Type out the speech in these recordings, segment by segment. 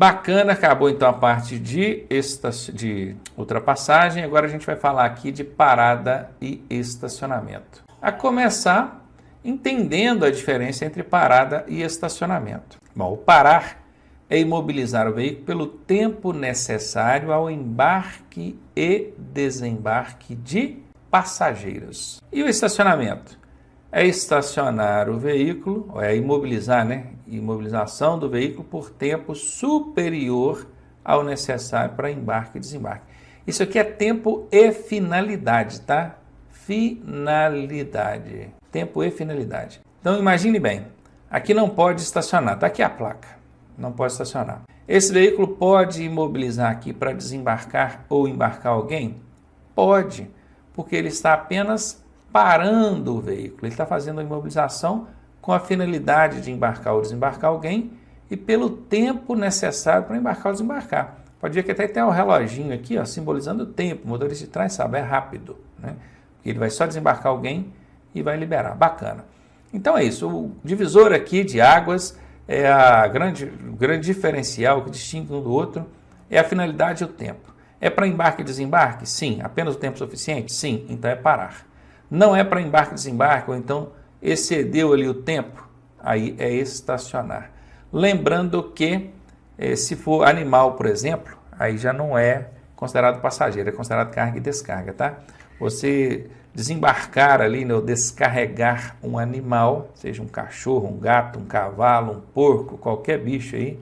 Bacana, acabou então a parte de ultrapassagem. Agora a gente vai falar aqui de parada e estacionamento. A começar entendendo a diferença entre parada e estacionamento. Bom, o parar é imobilizar o veículo pelo tempo necessário ao embarque e desembarque de passageiros. E o estacionamento? É estacionar o veículo, é imobilizar, né? Imobilização do veículo por tempo superior ao necessário para embarque e desembarque. Isso aqui é tempo e finalidade, tá? Finalidade. Tempo e finalidade. Então imagine bem, aqui não pode estacionar, tá aqui a placa, não pode estacionar. Esse veículo pode imobilizar aqui para desembarcar ou embarcar alguém? Pode, porque ele está apenas parando o veículo, ele está fazendo a imobilização com a finalidade de embarcar ou desembarcar alguém e pelo tempo necessário para embarcar ou desembarcar. Pode ver que até tem um reloginho aqui, ó, simbolizando o tempo, o motorista de trás sabe, é rápido, né? Ele vai só desembarcar alguém e vai liberar, bacana. Então é isso, o divisor aqui de águas é o grande diferencial que distingue um do outro, é a finalidade e o tempo. É para embarque e desembarque? Sim. Apenas o tempo suficiente? Sim. Então é parar. Não é para embarque e desembarque, ou então excedeu ali o tempo, aí é estacionar. Lembrando que se for animal, por exemplo, aí já não é considerado passageiro, é considerado carga e descarga, tá? Você desembarcar ali, ou descarregar um animal, seja um cachorro, um gato, um cavalo, um porco, qualquer bicho aí,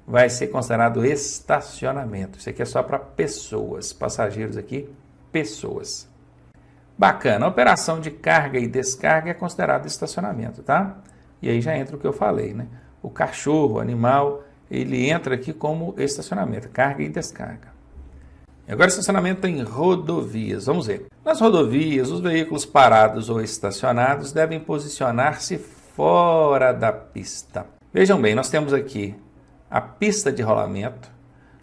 vai ser considerado estacionamento. Isso aqui é só para pessoas, passageiros aqui, pessoas. Bacana, a operação de carga e descarga é considerada estacionamento, tá? E aí já entra o que eu falei, né? O cachorro, o animal, ele entra aqui como estacionamento, carga e descarga. Agora, estacionamento em rodovias. Vamos ver. Nas rodovias, os veículos parados ou estacionados devem posicionar-se fora da pista. Vejam bem, nós temos aqui a pista de rolamento,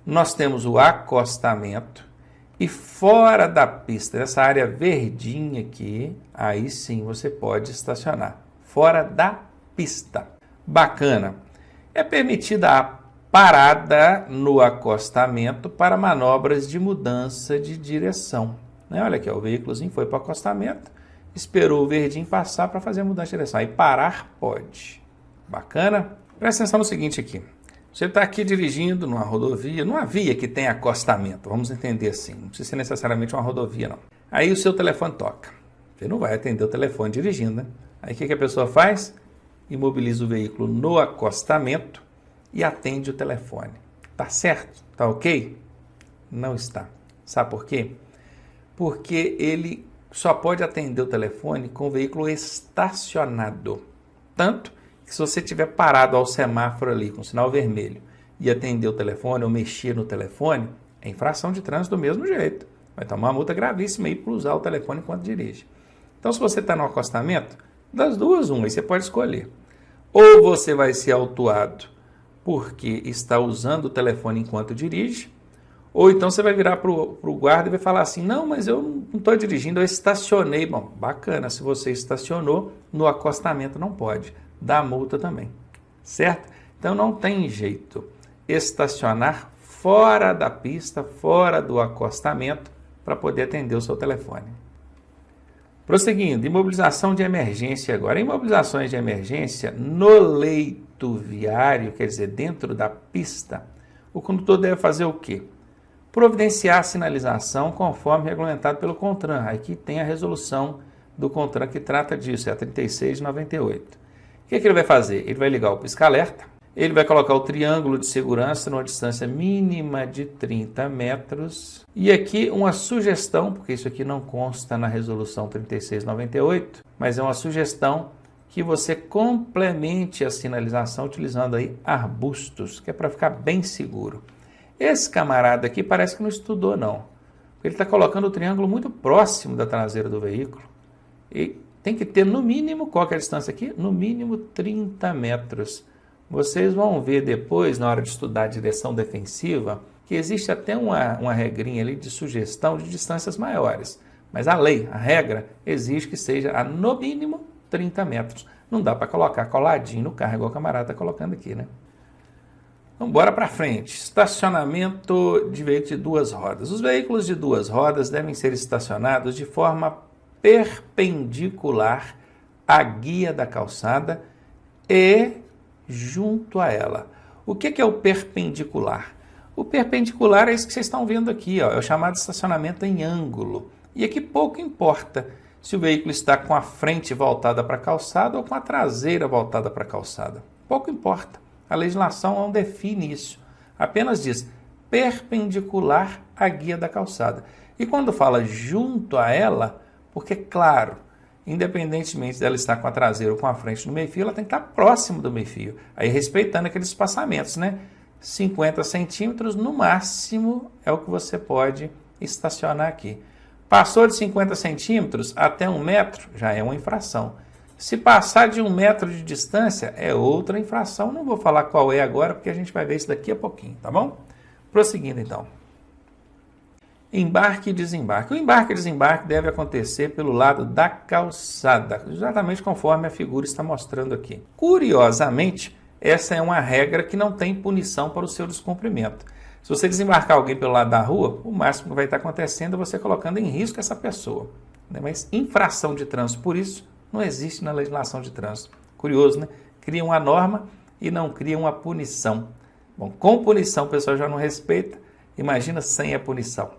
nós temos o acostamento e fora da pista, nessa área verdinha aqui, aí sim você pode estacionar. Fora da pista. Bacana. É permitida a parada no acostamento para manobras de mudança de direção. Olha aqui, ó, o veículozinho foi para o acostamento, esperou o verdinho passar para fazer a mudança de direção. Aí parar pode. Bacana? Presta atenção no seguinte aqui. Você está aqui dirigindo numa rodovia, numa via que tem acostamento, vamos entender assim, não precisa ser necessariamente uma rodovia não. Aí o seu telefone toca. Você não vai atender o telefone dirigindo, né? Aí o que a pessoa faz? Imobiliza o veículo no acostamento e atende o telefone. Tá certo? Tá ok? Não está. Sabe por quê? Porque ele só pode atender o telefone com o veículo estacionado. Tanto que se você estiver parado ao semáforo ali com sinal vermelho e atender o telefone ou mexer no telefone, é infração de trânsito do mesmo jeito. Vai tomar uma multa gravíssima aí por usar o telefone enquanto dirige. Então, se você está no acostamento, das duas, uma, aí você pode escolher. Ou você vai ser autuado porque está usando o telefone enquanto dirige, ou então você vai virar para o guarda e vai falar assim, não, mas eu não estou dirigindo, eu estacionei. Bom, bacana, se você estacionou, no acostamento não pode, dá multa também, certo? Então não tem jeito, estacionar fora da pista, fora do acostamento, para poder atender o seu telefone. Prosseguindo, imobilização de emergência agora. Imobilizações de emergência no leito viário, quer dizer, dentro da pista, o condutor deve fazer o quê? Providenciar a sinalização conforme regulamentado pelo CONTRAN. Aqui tem a resolução do CONTRAN que trata disso, é a 36/98. O que ele vai fazer? Ele vai ligar o pisca-alerta, ele vai colocar o triângulo de segurança numa distância mínima de 30 metros. E aqui uma sugestão, porque isso aqui não consta na resolução 36/98, mas é uma sugestão que você complemente a sinalização utilizando aí arbustos, que é para ficar bem seguro. Esse camarada aqui parece que não estudou não, ele está colocando o triângulo muito próximo da traseira do veículo e tem que ter no mínimo, qual que é a distância aqui? No mínimo 30 metros. Vocês vão ver depois, na hora de estudar a direção defensiva, que existe até uma regrinha ali de sugestão de distâncias maiores. Mas a lei, a regra, exige que seja a no mínimo 30 metros. Não dá para colocar coladinho no carro, igual o camarada está colocando aqui, né? Então, bora para frente. Estacionamento de veículos de duas rodas. Os veículos de duas rodas devem ser estacionados de forma perpendicular à guia da calçada e junto a ela. O que é o perpendicular? O perpendicular é isso que vocês estão vendo aqui, ó, é o chamado estacionamento em ângulo. E aqui pouco importa se o veículo está com a frente voltada para a calçada ou com a traseira voltada para a calçada. Pouco importa. A legislação não define isso. Apenas diz perpendicular à guia da calçada. E quando fala junto a ela, porque, claro, independentemente dela estar com a traseira ou com a frente no meio-fio, ela tem que estar próximo do meio-fio. Aí respeitando aqueles espaçamentos, né? 50 centímetros no máximo é o que você pode estacionar aqui. Passou de 50 centímetros até 1 metro, já é uma infração. Se passar de 1 metro de distância, é outra infração. Não vou falar qual é agora, porque a gente vai ver isso daqui a pouquinho, tá bom? Prosseguindo, então. Embarque e desembarque. O embarque e desembarque deve acontecer pelo lado da calçada, exatamente conforme a figura está mostrando aqui. Curiosamente, essa é uma regra que não tem punição para o seu descumprimento. Se você desembarcar alguém pelo lado da rua, o máximo que vai estar acontecendo é você colocando em risco essa pessoa. Mas infração de trânsito, por isso, não existe na legislação de trânsito. Curioso, né? Cria uma norma e não cria uma punição. Bom, com punição o pessoal já não respeita, imagina sem a punição.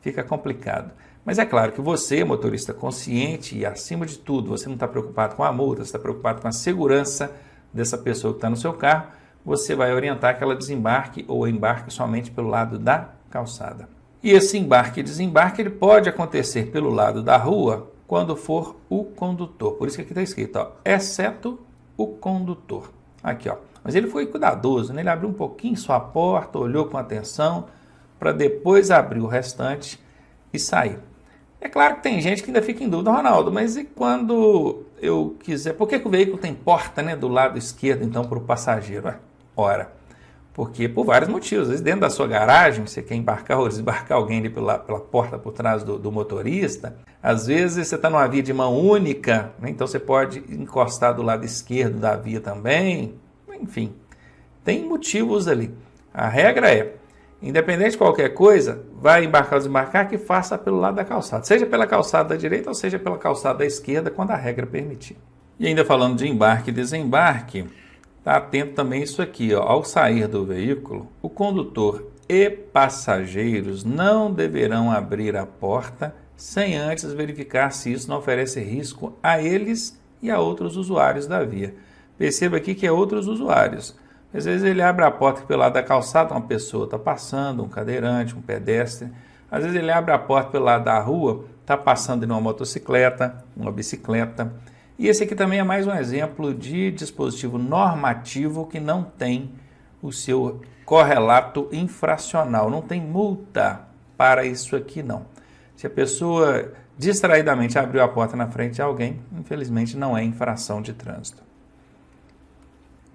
Fica complicado. Mas é claro que você, motorista consciente e, acima de tudo, você não está preocupado com a multa, você está preocupado com a segurança dessa pessoa que está no seu carro, você vai orientar que ela desembarque ou embarque somente pelo lado da calçada. E esse embarque e desembarque ele pode acontecer pelo lado da rua quando for o condutor. Por isso que aqui está escrito, ó, exceto o condutor. Aqui, ó. Mas ele foi cuidadoso, né? Ele abriu um pouquinho sua porta, olhou com atenção, para depois abrir o restante e sair. É claro que tem gente que ainda fica em dúvida, Ronaldo, mas e quando eu quiser... Por que o veículo tem porta, né, do lado esquerdo, então, para o passageiro? Ora, porque por vários motivos. Às vezes dentro da sua garagem, você quer embarcar ou desembarcar alguém ali pela porta por trás do motorista. Às vezes você está numa via de mão única, né, então você pode encostar do lado esquerdo da via também. Enfim, tem motivos ali. A regra é, independente de qualquer coisa, vai embarcar ou desembarcar, que faça pelo lado da calçada. Seja pela calçada da direita ou seja pela calçada da esquerda, quando a regra permitir. E ainda falando de embarque e desembarque, está atento também a isso aqui, ó. Ao sair do veículo, o condutor e passageiros não deverão abrir a porta sem antes verificar se isso não oferece risco a eles e a outros usuários da via. Perceba aqui que é outros usuários. Às vezes ele abre a porta pelo lado da calçada, uma pessoa está passando, um cadeirante, um pedestre. Às vezes ele abre a porta pelo lado da rua, está passando em uma motocicleta, uma bicicleta. E esse aqui também é mais um exemplo de dispositivo normativo que não tem o seu correlato infracional, não tem multa para isso aqui não. Se a pessoa distraidamente abriu a porta na frente de alguém, infelizmente não é infração de trânsito.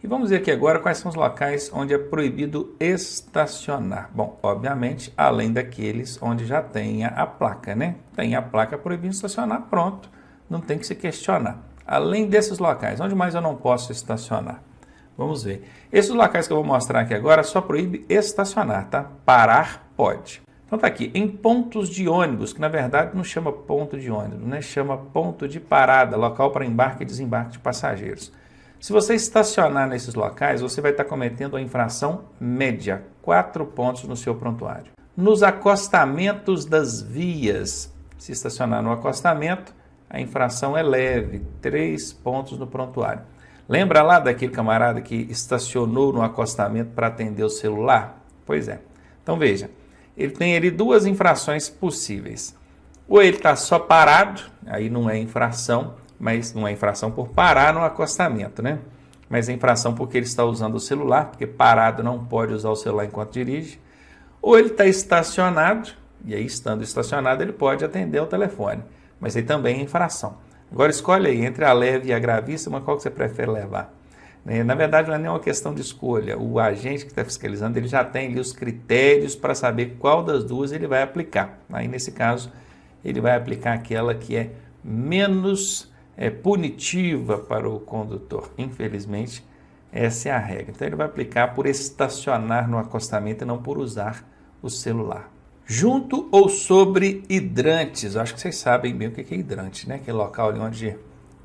E vamos ver aqui agora quais são os locais onde é proibido estacionar. Bom, obviamente, além daqueles onde já tenha a placa, né? Tem a placa proibindo estacionar, pronto, não tem que se questionar. Além desses locais, onde mais eu não posso estacionar? Vamos ver. Esses locais que eu vou mostrar aqui agora só proíbe estacionar, tá? Parar pode. Então tá aqui, em pontos de ônibus, que na verdade não chama ponto de ônibus, né? Chama ponto de parada, local para embarque e desembarque de passageiros. Se você estacionar nesses locais, você vai estar cometendo a infração média, 4 pontos no seu prontuário. Nos acostamentos das vias, se estacionar no acostamento, a infração é leve, 3 pontos no prontuário. Lembra lá daquele camarada que estacionou no acostamento para atender o celular? Pois é. Então veja, ele tem ali 2 infrações possíveis. Ou ele está só parado, aí não é infração, mas não é infração por parar no acostamento, né? Mas é infração porque ele está usando o celular, porque parado não pode usar o celular enquanto dirige. Ou ele está estacionado, e aí estando estacionado ele pode atender o telefone, mas aí também é infração. Agora escolhe aí, entre a leve e a gravíssima, qual que você prefere levar? Na verdade não é nem uma questão de escolha, o agente que está fiscalizando ele já tem ali os critérios para saber qual das duas ele vai aplicar. Aí nesse caso ele vai aplicar aquela que é menos punitiva para o condutor. Infelizmente, Essa é a regra. Então ele vai aplicar por estacionar no acostamento e não por usar o celular. Junto ou sobre hidrantes. Eu acho que vocês sabem bem o que é hidrante, né? Aquele local ali onde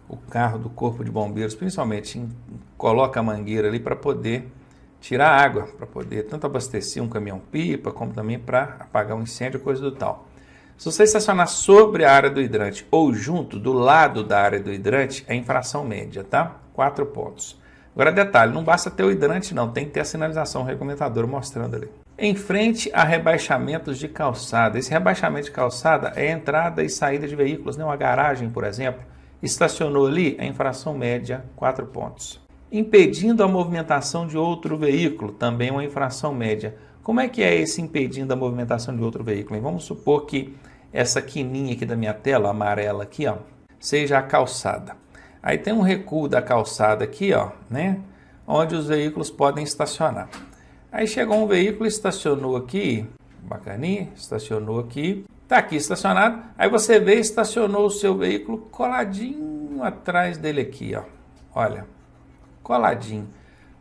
o carro do Corpo de Bombeiros, principalmente, coloca a mangueira ali para poder tirar água, para poder tanto abastecer um caminhão-pipa, como também para apagar um incêndio, coisa do tal. Se você estacionar sobre a área do hidrante ou junto, do lado da área do hidrante, é infração média, tá? 4 pontos. Agora, detalhe, não basta ter o hidrante não, tem que ter a sinalização regulamentadora mostrando ali. Em frente a rebaixamentos de calçada. Esse rebaixamento de calçada é entrada e saída de veículos, né? Uma garagem, por exemplo. Estacionou ali, é infração média, 4 pontos. Impedindo a movimentação de outro veículo, também uma infração média. Como é que é esse impedindo a movimentação de outro veículo, hein? Vamos supor que essa quininha aqui da minha tela, amarela aqui, ó, seja a calçada. Aí tem um recuo da calçada aqui, ó, né, onde os veículos podem estacionar. Aí chegou um veículo, estacionou aqui, bacaninha, estacionou aqui, tá aqui estacionado. Aí você vê, estacionou o seu veículo coladinho atrás dele aqui, ó, olha, coladinho.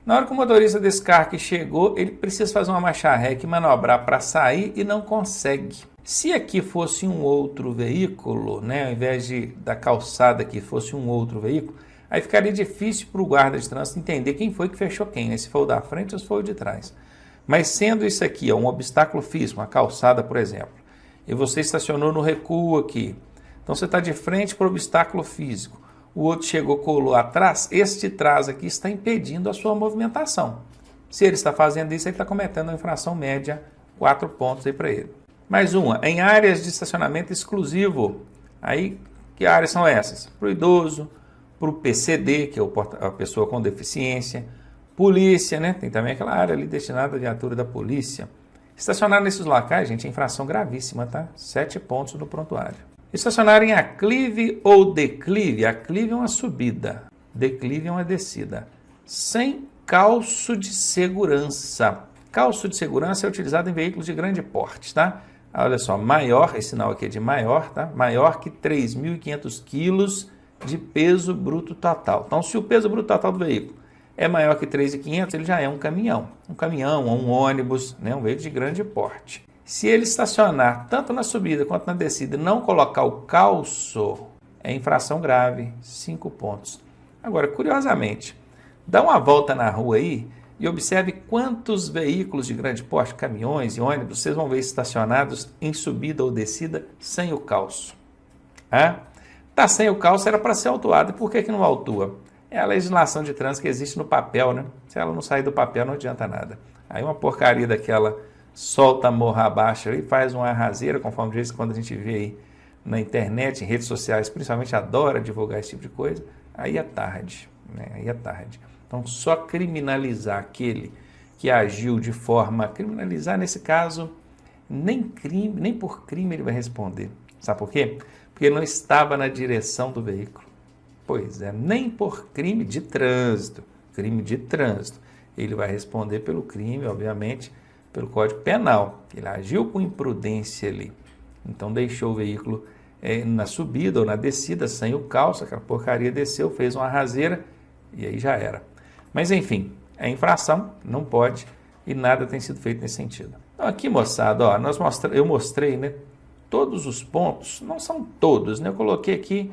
Na hora que o motorista desse carro que chegou, ele precisa fazer uma marcha ré e manobrar para sair e não consegue. Se aqui fosse um outro veículo, né, ao invés da calçada aqui fosse um outro veículo, aí ficaria difícil para o guarda de trânsito entender quem foi que fechou quem, né, se foi o da frente ou se foi o de trás. Mas sendo isso aqui ó, um obstáculo físico, uma calçada, por exemplo, e você estacionou no recuo aqui, então você está de frente para o obstáculo físico, o outro chegou, colou atrás, este de trás aqui está impedindo a sua movimentação. Se ele está fazendo isso, ele está cometendo uma infração média, 4 pontos aí para ele. Mais uma, em áreas de estacionamento exclusivo. Aí, que áreas são essas? Para o idoso, para o PCD, que é a pessoa com deficiência, polícia, né? Tem também aquela área ali destinada à viatura da polícia. Estacionar nesses locais, gente, é infração gravíssima, tá? 7 pontos no prontuário. Estacionar em aclive ou declive. Aclive é uma subida, declive é uma descida. Sem calço de segurança. Calço de segurança é utilizado em veículos de grande porte, tá? Olha só, maior, esse sinal aqui é de maior, tá? Maior que 3.500 quilos de peso bruto total. Então, se o peso bruto total do veículo é maior que 3.500, ele já é um caminhão ou um ônibus, né? Um veículo de grande porte. Se ele estacionar tanto na subida quanto na descida e não colocar o calço, é infração grave, 5 pontos. Agora, curiosamente, dá uma volta na rua aí e observe quantos veículos de grande porte, caminhões e ônibus, vocês vão ver estacionados em subida ou descida sem o calço. Tá sem o calço, era para ser autuado. E por que não autua? É a legislação de trânsito que existe no papel, né? Se ela não sair do papel, não adianta nada. Aí uma porcaria daquela solta a morra abaixo e faz uma arraseira, conforme diz quando a gente vê aí na internet, em redes sociais, principalmente adora divulgar esse tipo de coisa, aí é tarde, né? Aí é tarde. Então, só criminalizar aquele que agiu de forma... Criminalizar, nesse caso, nem por crime ele vai responder. Sabe por quê? Porque ele não estava na direção do veículo. Pois é, nem por crime de trânsito. Crime de trânsito. Ele vai responder pelo crime, obviamente, pelo Código Penal. Ele agiu com imprudência ali. Então, deixou o veículo na subida ou na descida, sem o calço, aquela porcaria desceu, fez uma raseira e aí já era. Mas, enfim, é infração, não pode, e nada tem sido feito nesse sentido. Então, aqui, moçada, ó, eu mostrei, né, todos os pontos, não são todos, né, eu coloquei aqui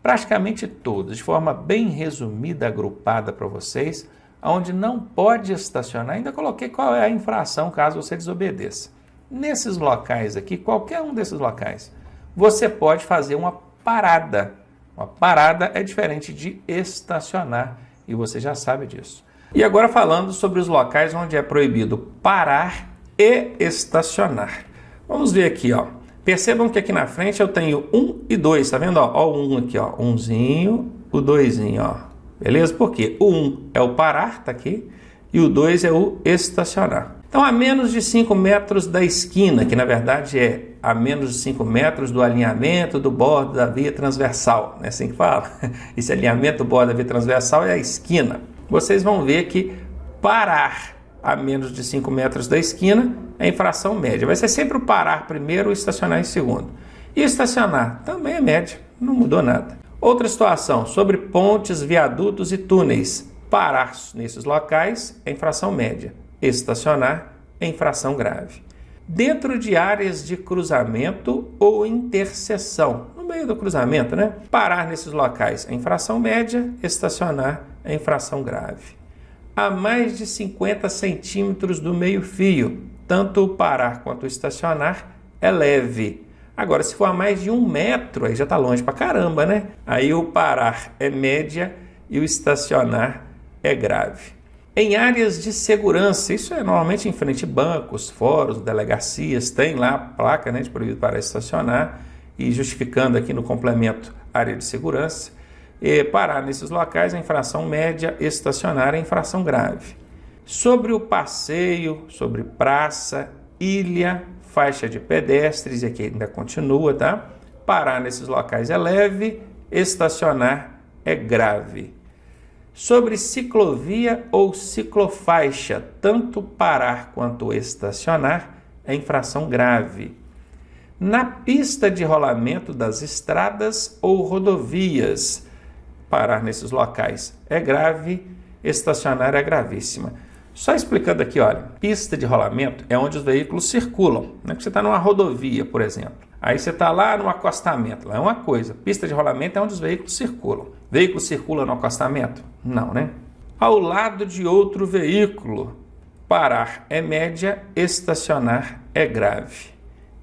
praticamente todos, de forma bem resumida, agrupada para vocês, onde não pode estacionar, ainda coloquei qual é a infração caso você desobedeça. Nesses locais aqui, qualquer um desses locais, você pode fazer uma parada. Uma parada é diferente de estacionar. E você já sabe disso. E agora falando sobre os locais onde é proibido parar e estacionar. Vamos ver aqui, ó. Percebam que aqui na frente eu tenho 1 e 2, tá vendo? Ó, o 1 aqui, ó. 1zinho, o 2zinho, ó. Beleza? Por quê? O 1 é o parar, tá aqui. E o 2 é o estacionar. Então, a menos de 5 metros da esquina, que na verdade é a menos de 5 metros do alinhamento do bordo da via transversal, não é assim que fala? Esse alinhamento do bordo da via transversal é a esquina. Vocês vão ver que parar a menos de 5 metros da esquina é infração média. Vai ser sempre o parar primeiro e estacionar em segundo. E estacionar também é média, não mudou nada. Outra situação, sobre pontes, viadutos e túneis. Parar nesses locais é infração média. Estacionar é infração grave. Dentro de áreas de cruzamento ou interseção, no meio do cruzamento, né? Parar nesses locais é infração média, estacionar é infração grave. A mais de 50 centímetros do meio-fio, tanto o parar quanto o estacionar é leve. Agora, se for a mais de 1 metro, aí já está longe pra caramba, né? Aí o parar é média e o estacionar é grave. Em áreas de segurança, isso é normalmente em frente a bancos, fóruns, delegacias, tem lá a placa, né, de proibido parar e estacionar, e justificando aqui no complemento área de segurança, parar nesses locais é infração média, estacionar é infração grave. Sobre o passeio, sobre praça, ilha, faixa de pedestres, e aqui ainda continua, tá? Parar nesses locais é leve, estacionar é grave. Sobre ciclovia ou ciclofaixa, tanto parar quanto estacionar é infração grave. Na pista de rolamento das estradas ou rodovias, parar nesses locais é grave, estacionar é gravíssima. Só explicando aqui, olha, pista de rolamento é onde os veículos circulam, né? Você está numa rodovia, por exemplo. Aí você está lá no acostamento, lá é uma coisa. Pista de rolamento é onde os veículos circulam. Veículo circula no acostamento? Não, né? Ao lado de outro veículo, parar é média, estacionar é grave.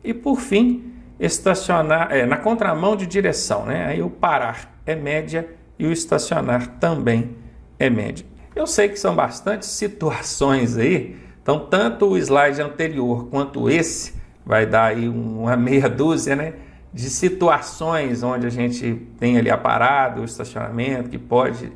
E por fim, estacionar na contramão de direção, né? Aí o parar é média e o estacionar também é média. Eu sei que são bastantes situações aí, então tanto o slide anterior quanto esse vai dar aí uma meia dúzia, né, de situações onde a gente tem ali a parada, o estacionamento, que pode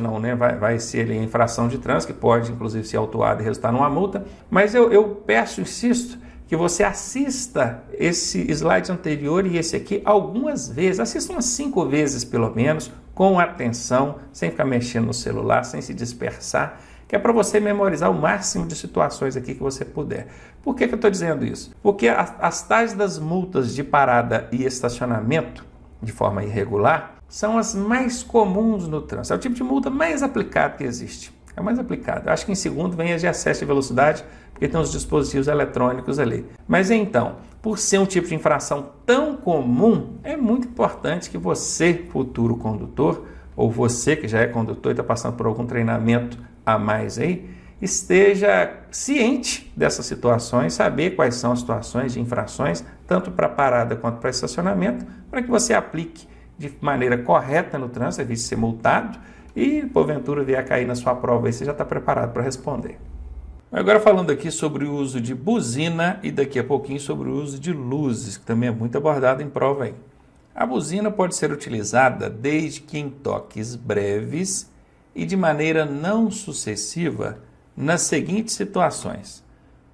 não, né, vai ser ali a infração de trânsito, que pode inclusive ser autuado e resultar numa multa, mas eu peço, insisto, que você assista esse slide anterior e esse aqui algumas vezes, assista umas 5 vezes pelo menos, com atenção, sem ficar mexendo no celular, sem se dispersar, que é para você memorizar o máximo de situações aqui que você puder. Por que eu estou dizendo isso? Porque as tais das multas de parada e estacionamento, de forma irregular, são as mais comuns no trânsito. É o tipo de multa mais aplicado que existe. É o mais aplicado. Eu acho que em segundo vem as de excesso de velocidade, porque tem os dispositivos eletrônicos ali. Mas então, por ser um tipo de infração tão comum, é muito importante que você, futuro condutor, ou você que já é condutor e está passando por algum treinamento a mais aí, esteja ciente dessas situações, saber quais são as situações de infrações, tanto para parada quanto para estacionamento, para que você aplique de maneira correta no trânsito, evite ser multado e, porventura, vier a cair na sua prova, aí você já está preparado para responder. Agora falando aqui sobre o uso de buzina e daqui a pouquinho sobre o uso de luzes, que também é muito abordado em prova aí. A buzina pode ser utilizada desde que em toques breves e de maneira não sucessiva nas seguintes situações.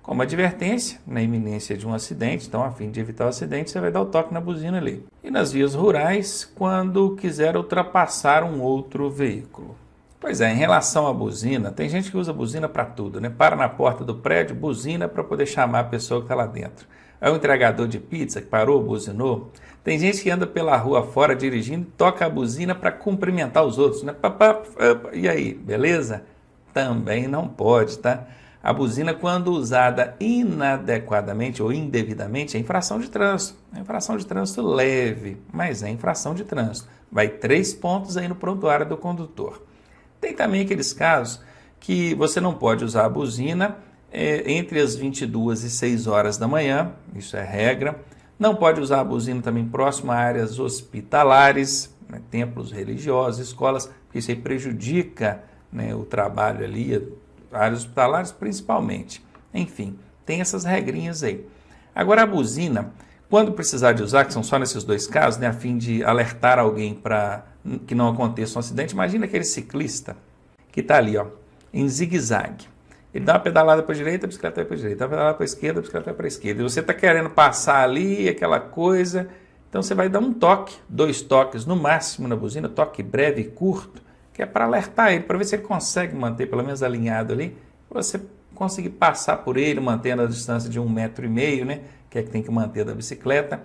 Como advertência, na iminência de um acidente, então a fim de evitar o acidente, você vai dar o toque na buzina ali. E nas vias rurais, quando quiser ultrapassar um outro veículo. Pois é, em relação à buzina, tem gente que usa buzina para tudo, né? Para na porta do prédio, buzina para poder chamar a pessoa que está lá dentro. É o entregador de pizza que parou, buzinou. Tem gente que anda pela rua fora dirigindo, toca a buzina para cumprimentar os outros, né? E aí, beleza? Também não pode, tá? A buzina, quando usada inadequadamente ou indevidamente, é infração de trânsito. É infração de trânsito leve, mas é infração de trânsito. Vai 3 pontos aí no prontuário do condutor. Tem também aqueles casos que você não pode usar a buzina entre as 22 e 6 horas da manhã, isso é regra. Não pode usar a buzina também próximo a áreas hospitalares, né, templos religiosos, escolas, porque isso aí prejudica, né, o trabalho ali, áreas hospitalares principalmente. Enfim, tem essas regrinhas aí. Agora a buzina, quando precisar de usar, que são só nesses 2 casos, né, a fim de alertar alguém para que não aconteça um acidente, imagina aquele ciclista que está ali, ó, em zigue-zague. Ele dá uma pedalada para a direita, a bicicleta vai para a direita, dá uma pedalada para a esquerda, a bicicleta vai para a esquerda. E você está querendo passar ali, aquela coisa, então você vai dar um toque, 2 toques no máximo na buzina, toque breve e curto, que é para alertar ele, para ver se ele consegue manter pelo menos alinhado ali, para você conseguir passar por ele, mantendo a distância de 1,5 m, né, que é que tem que manter da bicicleta,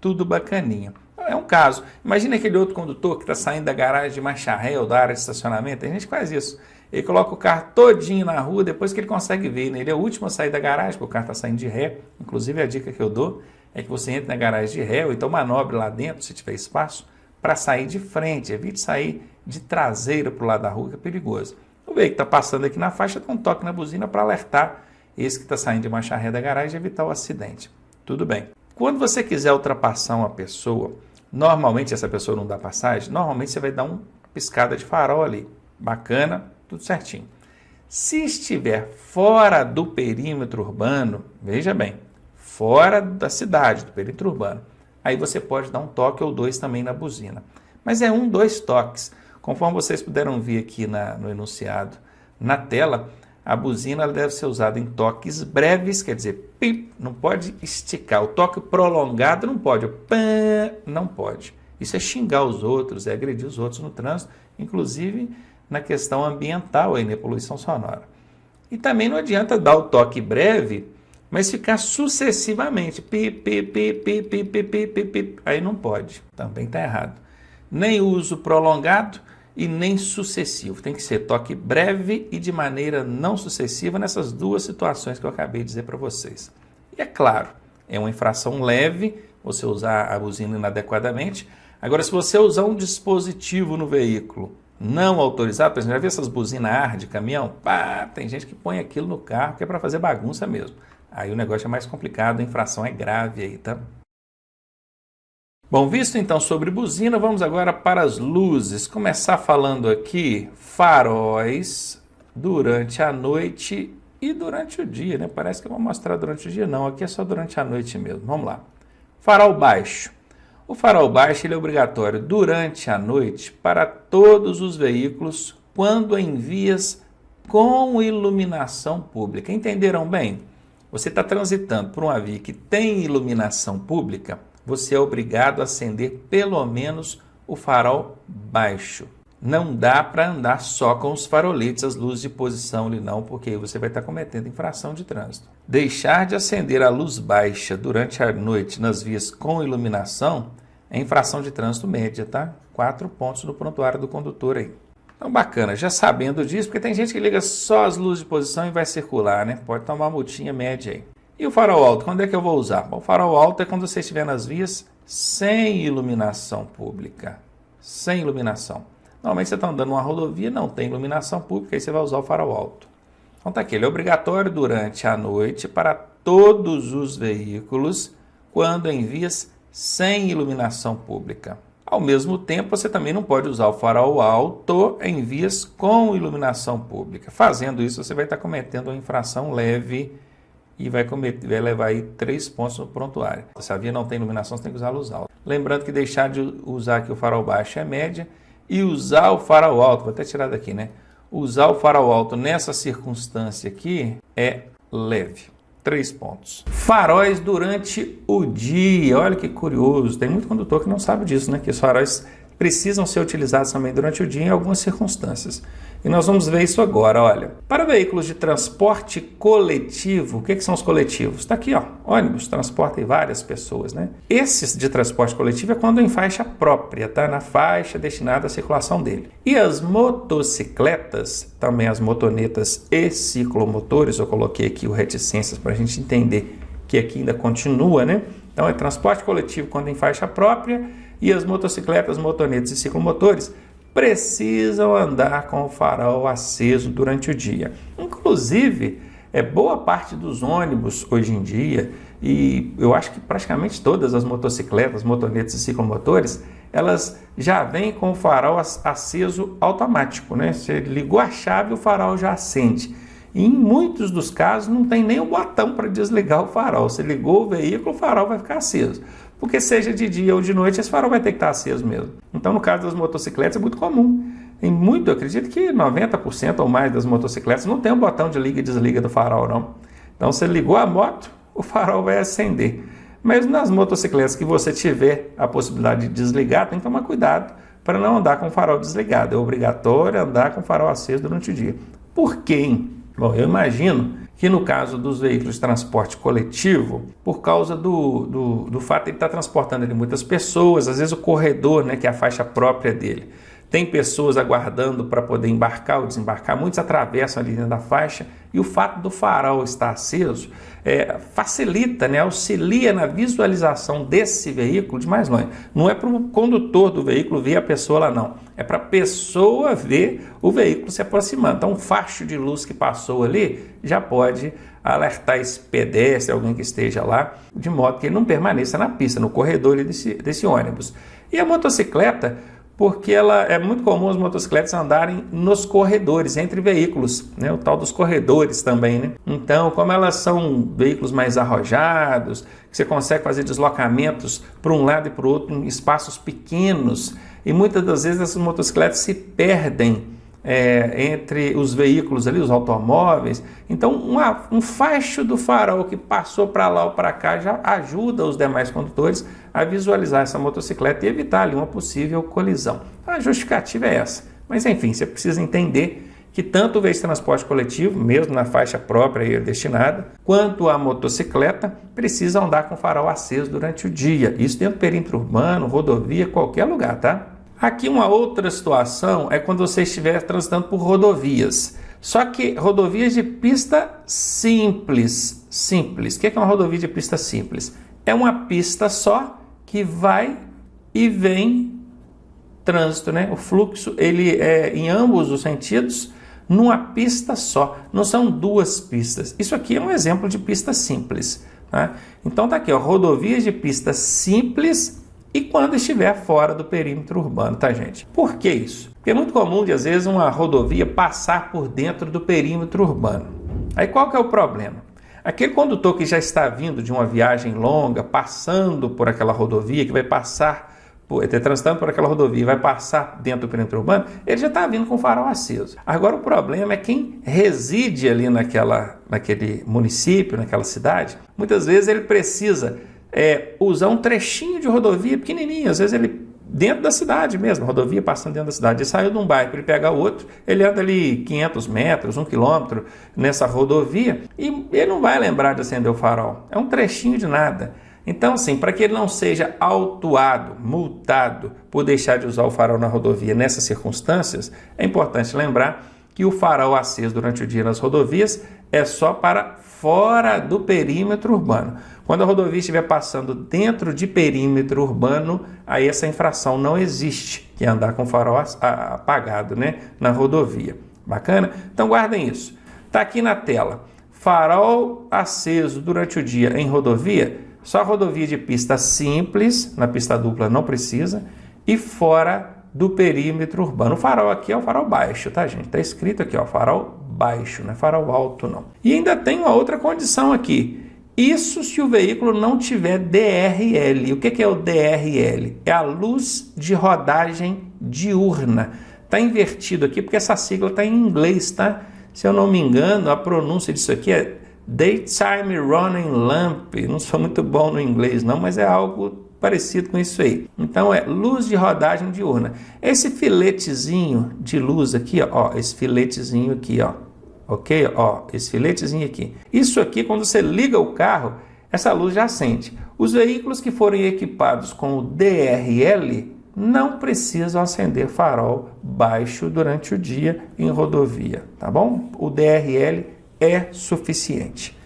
tudo bacaninha. É um caso. Imagina aquele outro condutor que está saindo da garagem de marcha ré ou da área de estacionamento. A gente faz isso. Ele coloca o carro todinho na rua depois que ele consegue ver, né? Ele é o último a sair da garagem, porque o carro está saindo de ré. Inclusive, a dica que eu dou é que você entre na garagem de ré ou então manobre lá dentro, se tiver espaço, para sair de frente. Evite sair de traseira para o lado da rua, que é perigoso. O veículo está passando aqui na faixa, dá um toque na buzina para alertar esse que está saindo de marcha ré da garagem e evitar o acidente. Tudo bem. Quando você quiser ultrapassar uma pessoa, normalmente essa pessoa não dá passagem, normalmente você vai dar uma piscada de farol ali. Bacana, tudo certinho. Se estiver fora do perímetro urbano, veja bem, fora da cidade, do perímetro urbano, aí você pode dar um toque ou dois também na buzina. Mas é 1, 2 toques. Conforme vocês puderam ver aqui no enunciado, na tela, a buzina ela deve ser usada em toques breves, quer dizer, pip, não pode esticar. O toque prolongado não pode, o pã, não pode. Isso é xingar os outros, é agredir os outros no trânsito, inclusive na questão ambiental, aí, né, poluição sonora. E também não adianta dar o toque breve, mas ficar sucessivamente, pip, pip, pip, pip, pip, pip, pip, pip, aí não pode, também está errado. Nem uso prolongado e nem sucessivo. Tem que ser toque breve e de maneira não sucessiva nessas duas situações que eu acabei de dizer para vocês. E é claro, é uma infração leve você usar a buzina inadequadamente. Agora, se você usar um dispositivo no veículo não autorizado, por exemplo, já viu essas buzinas ar de caminhão? Pá, tem gente que põe aquilo no carro que é para fazer bagunça mesmo. Aí o negócio é mais complicado, a infração é grave aí, tá? Bom, visto então sobre buzina, vamos agora para as luzes. Começar falando aqui faróis durante a noite e durante o dia, né? Parece que eu vou mostrar durante o dia, não. Aqui é só durante a noite mesmo. Vamos lá. Farol baixo. O farol baixo ele é obrigatório durante a noite para todos os veículos quando em vias com iluminação pública. Entenderam bem? Você está transitando por uma via que tem iluminação pública, você é obrigado a acender pelo menos o farol baixo. Não dá para andar só com os faroletes, as luzes de posição ali não, porque aí você vai estar cometendo infração de trânsito. Deixar de acender a luz baixa durante a noite nas vias com iluminação é infração de trânsito média, tá? 4 pontos no prontuário do condutor aí. Então bacana, já sabendo disso, porque tem gente que liga só as luzes de posição e vai circular, né? Pode tomar uma multinha média aí. E o farol alto, quando é que eu vou usar? Bom, o farol alto é quando você estiver nas vias sem iluminação pública. Sem iluminação. Normalmente você está andando numa rodovia, não tem iluminação pública, aí você vai usar o farol alto. Então está aqui, ele é obrigatório durante a noite para todos os veículos quando em vias sem iluminação pública. Ao mesmo tempo, você também não pode usar o farol alto em vias com iluminação pública. Fazendo isso, você vai estar cometendo uma infração leve e vai levar aí 3 pontos no prontuário. Se a via não tem iluminação, você tem que usar a luz alta. Lembrando que deixar de usar aqui o farol baixo é média e usar o farol alto, vou até tirar daqui, né? Usar o farol alto nessa circunstância aqui é leve. 3 pontos. Faróis durante o dia. Olha que curioso. Tem muito condutor que não sabe disso, né? Que os faróis precisam ser utilizados também durante o dia em algumas circunstâncias. E nós vamos ver isso agora, olha. Para veículos de transporte coletivo, o que são os coletivos? Está aqui, ó, ônibus, transportam várias pessoas, né? Esses de transporte coletivo é quando em faixa própria, tá? Na faixa destinada à circulação dele. E as motocicletas, também as motonetas e ciclomotores, eu coloquei aqui o reticências para a gente entender que aqui ainda continua, né? Então é transporte coletivo quando em faixa própria e as motocicletas, motonetas e ciclomotores precisam andar com o farol aceso durante o dia. Inclusive, boa parte dos ônibus hoje em dia, e eu acho que praticamente todas as motocicletas, motonetas e ciclomotores, elas já vêm com o farol aceso automático, né? Você ligou a chave, o farol já acende. E em muitos dos casos não tem nem o botão para desligar o farol. Você ligou o veículo, o farol vai ficar aceso. Porque seja de dia ou de noite, esse farol vai ter que estar aceso mesmo. Então, no caso das motocicletas, é muito comum. Eu acredito que 90% ou mais das motocicletas não tem um botão de liga e desliga do farol, não. Então, você ligou a moto, o farol vai acender. Mas nas motocicletas que você tiver a possibilidade de desligar, tem que tomar cuidado para não andar com o farol desligado. É obrigatório andar com o farol aceso durante o dia. Por quê, hein? Bom, eu imagino que no caso dos veículos de transporte coletivo, por causa do fato de ele estar transportando ali muitas pessoas, às vezes o corredor, né, que é a faixa própria dele, tem pessoas aguardando para poder embarcar ou desembarcar, muitos atravessam ali dentro da faixa, e o fato do farol estar aceso facilita, né, auxilia na visualização desse veículo de mais longe. Não é para o condutor do veículo ver a pessoa lá, não. É para a pessoa ver o veículo se aproximando. Então, um facho de luz que passou ali já pode alertar esse pedestre, alguém que esteja lá, de modo que ele não permaneça na pista, no corredor desse ônibus. E a motocicleta, porque é muito comum as motocicletas andarem nos corredores, entre veículos, né? O tal dos corredores também, né? Então, como elas são veículos mais arrojados, que você consegue fazer deslocamentos para um lado e para o outro em espaços pequenos, e muitas das vezes essas motocicletas se perdem entre os veículos ali, os automóveis. Então, um facho do farol que passou para lá ou para cá já ajuda os demais condutores a visualizar essa motocicleta e evitar ali uma possível colisão. A justificativa é essa. Mas, enfim, você precisa entender que tanto o veículo de transporte coletivo, mesmo na faixa própria e destinada, quanto a motocicleta, precisam andar com o farol aceso durante o dia. Isso dentro do perímetro urbano, rodovia, qualquer lugar, tá? Aqui uma outra situação é quando você estiver transitando por rodovias. Só que rodovias de pista simples. O que é uma rodovia de pista simples? É uma pista só que vai e vem trânsito, né? O fluxo ele é em ambos os sentidos numa pista só. Não são duas pistas. Isso aqui é um exemplo de pista simples, tá? Então tá aqui, ó, rodovias de pista simples e quando estiver fora do perímetro urbano, tá, gente? Por que isso? Porque é muito comum de, às vezes, uma rodovia passar por dentro do perímetro urbano. Aí qual que é o problema? Aquele condutor que já está vindo de uma viagem longa, passando por aquela rodovia, que vai passar, transitando por aquela rodovia, vai passar dentro do perímetro urbano, ele já está vindo com o farol aceso. Agora o problema é quem reside ali naquele município, naquela cidade, muitas vezes ele precisa usar um trechinho de rodovia pequenininho, às vezes ele dentro da cidade mesmo, rodovia passando dentro da cidade, ele saiu de um bairro, ele pega outro, ele anda ali 500 metros, 1 quilômetro nessa rodovia e ele não vai lembrar de acender o farol, é um trechinho de nada. Então, assim, para que ele não seja autuado, multado por deixar de usar o farol na rodovia nessas circunstâncias, é importante lembrar que o farol aceso durante o dia nas rodovias é só para fora do perímetro urbano. Quando a rodovia estiver passando dentro de perímetro urbano, aí essa infração não existe, que é andar com o farol apagado, né, na rodovia. Bacana? Então guardem isso. Está aqui na tela. Farol aceso durante o dia em rodovia, só rodovia de pista simples, na pista dupla não precisa, e fora do perímetro urbano. O farol aqui é o farol baixo, tá, gente? Está escrito aqui, ó, farol baixo, não é farol alto, não. E ainda tem uma outra condição aqui. Isso se o veículo não tiver DRL. O que é o DRL? É a luz de rodagem diurna. Está invertido aqui porque essa sigla está em inglês, tá? Se eu não me engano, a pronúncia disso aqui é Daytime Running Lamp. Não sou muito bom no inglês, não, mas é algo parecido com isso aí. Então é luz de rodagem diurna. Esse filetezinho de luz aqui, ó, esse filetezinho aqui, ó, ok? Ó, esse filetezinho aqui. Isso aqui, quando você liga o carro, essa luz já acende. Os veículos que forem equipados com o DRL não precisam acender farol baixo durante o dia em rodovia, tá bom? O DRL é suficiente.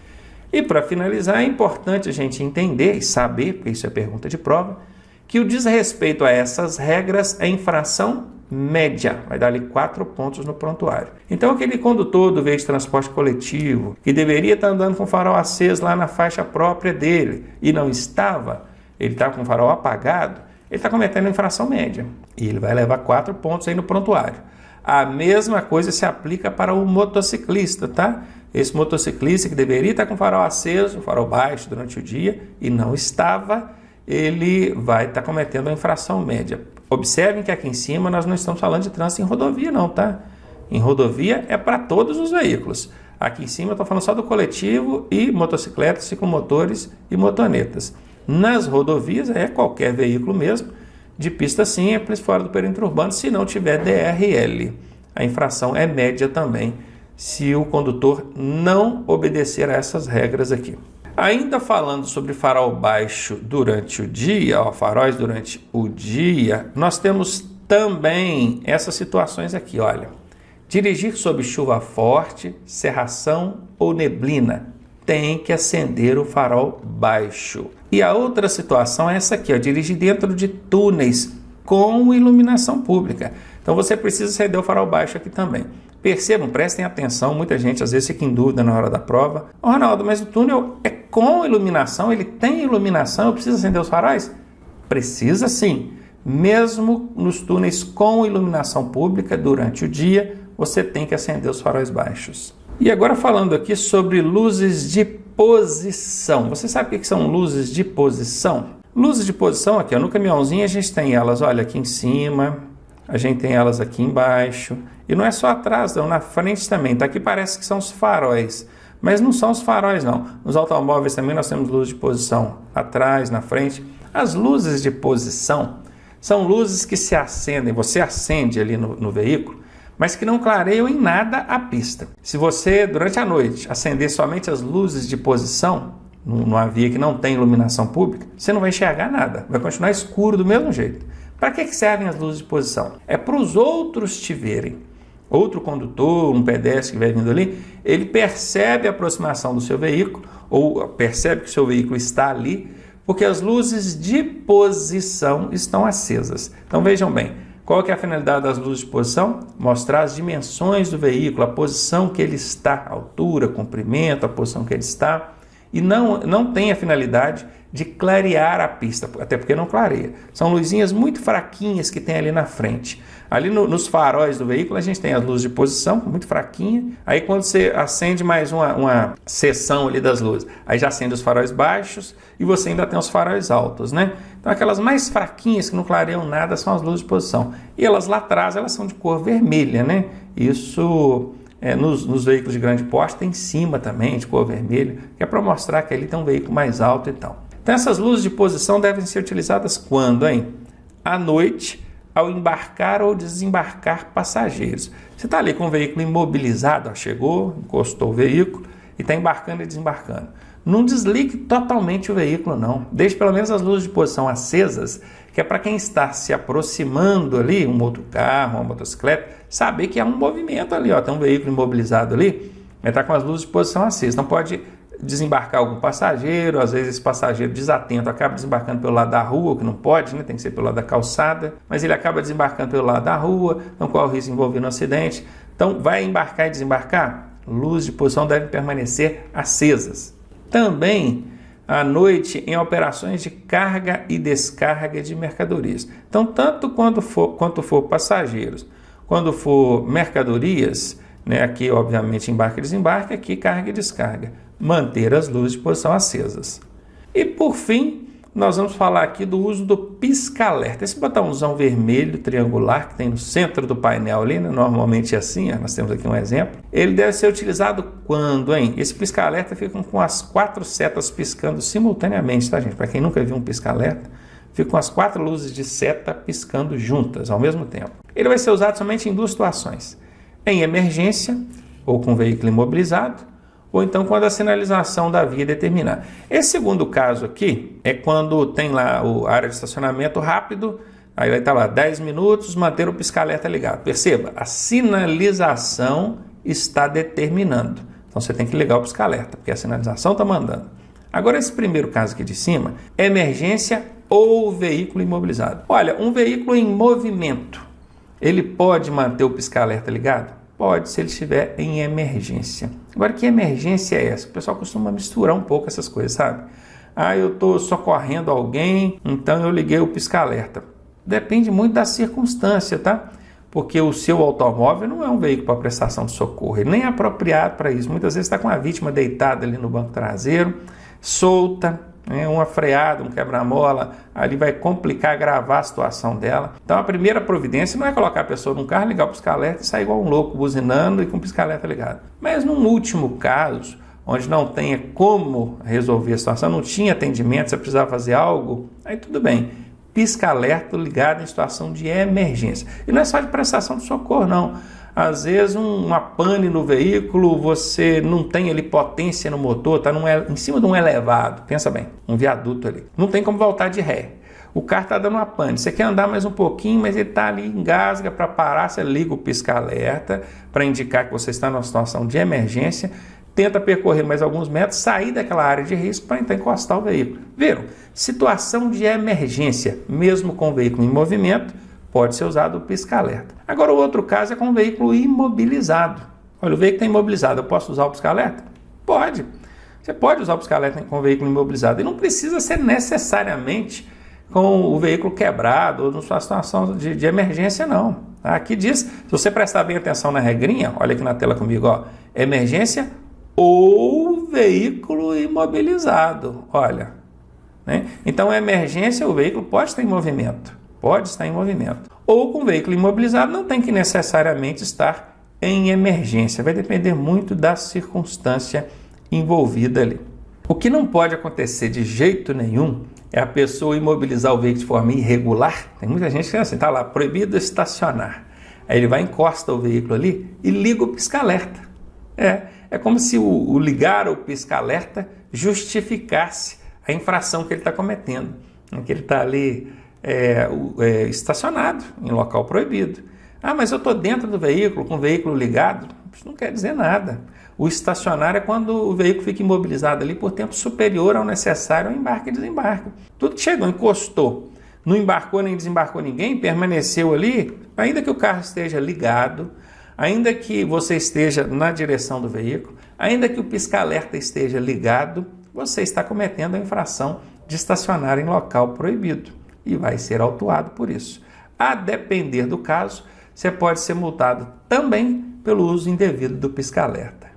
E para finalizar, é importante a gente entender e saber, porque isso é pergunta de prova, que o desrespeito a essas regras é infração média, vai dar ali 4 pontos no prontuário. Então aquele condutor do veículo de transporte coletivo, que deveria estar andando com o farol aceso lá na faixa própria dele, e não estava, ele está com o farol apagado, ele está cometendo infração média, e ele vai levar 4 pontos aí no prontuário. A mesma coisa se aplica para o motociclista, tá? Esse motociclista que deveria estar com o farol aceso, o farol baixo durante o dia, e não estava, ele vai estar cometendo a infração média. Observem que aqui em cima nós não estamos falando de trânsito em rodovia não, tá? Em rodovia é para todos os veículos. Aqui em cima eu estou falando só do coletivo e motocicletas, ciclomotores e motonetas. Nas rodovias é qualquer veículo mesmo, de pista simples, fora do perímetro urbano, se não tiver DRL. A infração é média também, se o condutor não obedecer a essas regras aqui. Ainda falando sobre farol baixo durante o dia, faróis durante o dia, nós temos também essas situações aqui, olha. Dirigir sob chuva forte, cerração ou neblina, tem que acender o farol baixo. E a outra situação é essa aqui, ó, dirigir dentro de túneis com iluminação pública. Então você precisa acender o farol baixo aqui também. Percebam, prestem atenção, muita gente às vezes fica em dúvida na hora da prova. Ronaldo, mas o túnel é com iluminação, ele tem iluminação, eu preciso acender os faróis? Precisa sim. Mesmo nos túneis com iluminação pública, durante o dia, você tem que acender os faróis baixos. E agora falando aqui sobre luzes de posição. Você sabe o que são luzes de posição? Luzes de posição aqui, ó, no caminhãozinho a gente tem elas, olha, aqui em cima, a gente tem elas aqui embaixo. E não é só atrás, não, na frente também. Tá? Aqui parece que são os faróis, mas não são os faróis, não. Nos automóveis também nós temos luzes de posição atrás, na frente. As luzes de posição são luzes que se acendem, você acende ali no veículo, mas que não clareiam em nada a pista. Se você, durante a noite, acender somente as luzes de posição, numa via que não tem iluminação pública, você não vai enxergar nada, vai continuar escuro do mesmo jeito. Para que servem as luzes de posição? É para os outros te verem. Outro condutor, um pedestre que vai vindo ali, ele percebe a aproximação do seu veículo, ou percebe que o seu veículo está ali, porque as luzes de posição estão acesas. Então vejam bem, qual que é a finalidade das luzes de posição? Mostrar as dimensões do veículo, a posição que ele está, a altura, comprimento, a posição que ele está, e não tem a finalidade de clarear a pista, até porque não clareia. São luzinhas muito fraquinhas que tem ali na frente. Ali nos faróis do veículo a gente tem as luzes de posição, muito fraquinha. Aí quando você acende mais uma seção ali das luzes, aí já acende os faróis baixos e você ainda tem os faróis altos, né? Então aquelas mais fraquinhas que não clareiam nada são as luzes de posição. E elas lá atrás, elas são de cor vermelha, né? Isso nos veículos de grande porte tem em cima também, de cor vermelha, que é para mostrar que ali tem um veículo mais alto e tal. Então essas luzes de posição devem ser utilizadas quando, hein? À noite, ao embarcar ou desembarcar passageiros. Você está ali com o veículo imobilizado, ó, chegou, encostou o veículo e está embarcando e desembarcando. Não desligue totalmente o veículo, não. Deixe pelo menos as luzes de posição acesas, que é para quem está se aproximando ali, um outro carro, uma motocicleta, saber que há um movimento ali, ó, tem um veículo imobilizado ali, mas está com as luzes de posição acesas. Não pode desembarcar algum passageiro, às vezes esse passageiro desatento acaba desembarcando pelo lado da rua, que não pode, né? Tem que ser pelo lado da calçada, mas ele acaba desembarcando pelo lado da rua, não corre o risco de envolver um acidente. Então, vai embarcar e desembarcar, luzes de posição devem permanecer acesas. Também à noite em operações de carga e descarga de mercadorias. Então, tanto quanto for passageiros, quando for mercadorias, né? Aqui obviamente embarque e desembarque, aqui carga e descarga. Manter as luzes de posição acesas. E por fim, nós vamos falar aqui do uso do pisca-alerta. Esse botãozão vermelho triangular que tem no centro do painel ali, né? Normalmente é assim, ó, nós temos aqui um exemplo. Ele deve ser utilizado quando, hein? Esse pisca-alerta fica com as 4 setas piscando simultaneamente, tá, gente? Para quem nunca viu um pisca-alerta, fica com as 4 luzes de seta piscando juntas ao mesmo tempo. Ele vai ser usado somente em 2 situações: em emergência ou com veículo imobilizado, ou então quando a sinalização da via determinar. Esse segundo caso aqui é quando tem lá a área de estacionamento rápido, aí vai estar lá 10 minutos, manter o pisca-alerta ligado. Perceba, a sinalização está determinando. Então você tem que ligar o pisca-alerta, porque a sinalização está mandando. Agora esse primeiro caso aqui de cima, emergência ou veículo imobilizado. Olha, um veículo em movimento, ele pode manter o pisca-alerta ligado? Pode, se ele estiver em emergência. Agora, que emergência é essa? O pessoal costuma misturar um pouco essas coisas, sabe? Eu estou socorrendo alguém, então eu liguei o pisca-alerta. Depende muito da circunstância, tá? Porque o seu automóvel não é um veículo para prestação de socorro, ele nem é apropriado para isso. Muitas vezes está com a vítima deitada ali no banco traseiro, solta, uma freada, um quebra-mola, ali vai complicar, agravar a situação dela. Então a primeira providência não é colocar a pessoa num carro, ligar o pisca-alerta e sair igual um louco buzinando e com o pisca-alerta ligado. Mas num último caso, onde não tenha como resolver a situação, não tinha atendimento, você precisava fazer algo, aí tudo bem. Pisca-alerta ligado em situação de emergência. E não é só de prestação de socorro, não. Às vezes uma pane no veículo, você não tem ali potência no motor, está em cima de um elevado, pensa bem, um viaduto ali. Não tem como voltar de ré. O carro está dando uma pane, você quer andar mais um pouquinho, mas ele está ali, engasga para parar, você liga o pisca-alerta para indicar que você está numa situação de emergência, tenta percorrer mais alguns metros, sair daquela área de risco para então encostar o veículo. Viram? Situação de emergência, mesmo com o veículo em movimento, pode ser usado o pisca-alerta. Agora, o outro caso é com o veículo imobilizado. Olha, o veículo está imobilizado, eu posso usar o pisca-alerta? Pode. Você pode usar o pisca-alerta com o veículo imobilizado. E não precisa ser necessariamente com o veículo quebrado ou numa situação de emergência, não. Aqui diz, se você prestar bem atenção na regrinha, olha aqui na tela comigo, ó, emergência ou veículo imobilizado. Olha, né? Então, a emergência, o veículo pode estar em movimento. Pode estar em movimento. Ou com o veículo imobilizado, não tem que necessariamente estar em emergência. Vai depender muito da circunstância envolvida ali. O que não pode acontecer de jeito nenhum é a pessoa imobilizar o veículo de forma irregular. Tem muita gente que é assim, está lá, proibido estacionar. Aí ele vai, encosta o veículo ali e liga o pisca-alerta. É como se o ligar o pisca-alerta justificasse a infração que ele está cometendo. Que ele está ali estacionado em local proibido. Ah, mas eu estou dentro do veículo, com o veículo ligado. Isso não quer dizer nada. O estacionar é quando o veículo fica imobilizado ali por tempo superior ao necessário ao embarque e desembarque. Tudo que chegou, encostou, não embarcou nem desembarcou ninguém, permaneceu ali, ainda que o carro esteja ligado, ainda que você esteja na direção do veículo, ainda que o pisca-alerta esteja ligado, você está cometendo a infração de estacionar em local proibido e vai ser autuado por isso. A depender do caso, você pode ser multado também pelo uso indevido do pisca-alerta.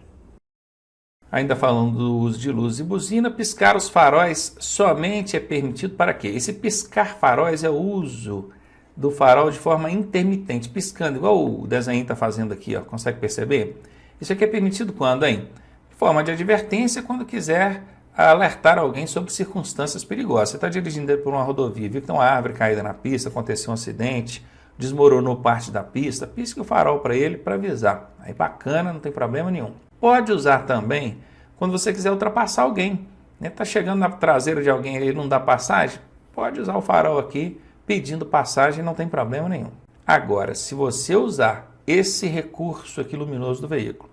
Ainda falando do uso de luz e buzina, piscar os faróis somente é permitido para quê? Esse piscar faróis é o uso do farol de forma intermitente, piscando, igual o desenho está fazendo aqui, ó, consegue perceber? Isso aqui é permitido quando, hein? De forma de advertência, quando quiser alertar alguém sobre circunstâncias perigosas. Você está dirigindo por uma rodovia, viu que tem uma árvore caída na pista, aconteceu um acidente, desmoronou parte da pista, pisca o farol para ele para avisar. Aí bacana, não tem problema nenhum. Pode usar também quando você quiser ultrapassar alguém. Está chegando na traseira de alguém e ele não dá passagem, pode usar o farol aqui pedindo passagem, não tem problema nenhum. Agora, se você usar esse recurso aqui luminoso do veículo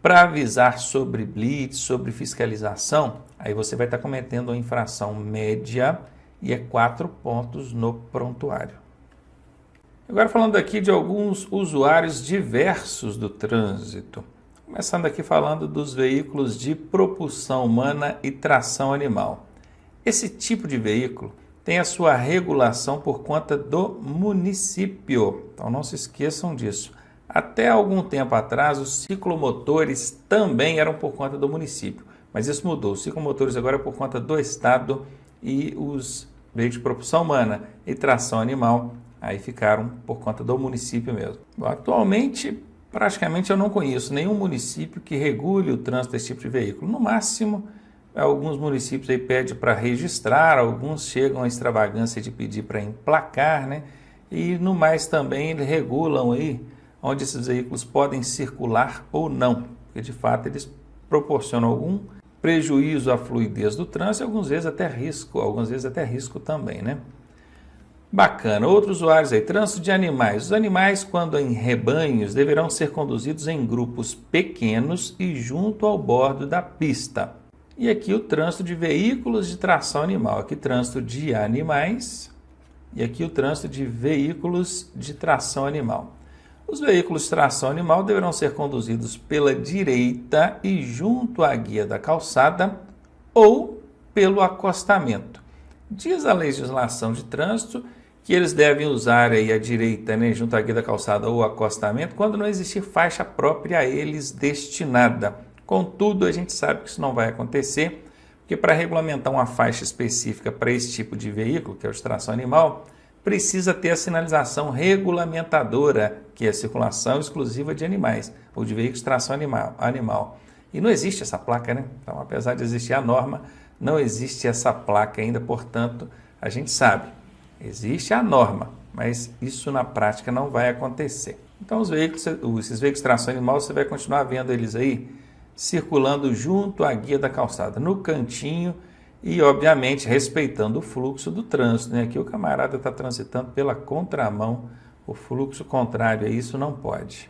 para avisar sobre blitz, sobre fiscalização, aí você vai estar cometendo uma infração média e é 4 pontos no prontuário. Agora falando aqui de alguns usuários diversos do trânsito. Começando aqui falando dos veículos de propulsão humana e tração animal. Esse tipo de veículo tem a sua regulação por conta do município. Então não se esqueçam disso. Até algum tempo atrás, os ciclomotores também eram por conta do município. Mas isso mudou. Os ciclomotores agora é por conta do estado e os veículos de propulsão humana e tração animal aí ficaram por conta do município mesmo. Atualmente, praticamente eu não conheço nenhum município que regule o trânsito desse tipo de veículo. No máximo, alguns municípios aí pedem para registrar, alguns chegam à extravagância de pedir para emplacar, né? E no mais também eles regulam aí onde esses veículos podem circular ou não, porque de fato eles proporcionam algum prejuízo à fluidez do trânsito e algumas vezes até risco também, né? Bacana. Outros usuários aí, trânsito de animais. Os animais, quando em rebanhos, deverão ser conduzidos em grupos pequenos e junto ao bordo da pista. E aqui o trânsito de veículos de tração animal. Aqui trânsito de animais e aqui o trânsito de veículos de tração animal. Os veículos de tração animal deverão ser conduzidos pela direita e junto à guia da calçada ou pelo acostamento. Diz a legislação de trânsito que eles devem usar aí a direita, né, junto à guia da calçada ou acostamento, quando não existir faixa própria a eles destinada. Contudo, a gente sabe que isso não vai acontecer, porque para regulamentar uma faixa específica para esse tipo de veículo, que é o de tração animal, precisa ter a sinalização regulamentadora, que é a circulação exclusiva de animais, ou de veículos de tração animal. E não existe essa placa, né? Então, apesar de existir a norma, não existe essa placa ainda, portanto, a gente sabe, existe a norma, mas isso na prática não vai acontecer. Então esses veículos de tração animal, você vai continuar vendo eles aí circulando junto à guia da calçada, no cantinho e, obviamente, respeitando o fluxo do trânsito, né? Aqui o camarada está transitando pela contramão, o fluxo contrário a isso não pode.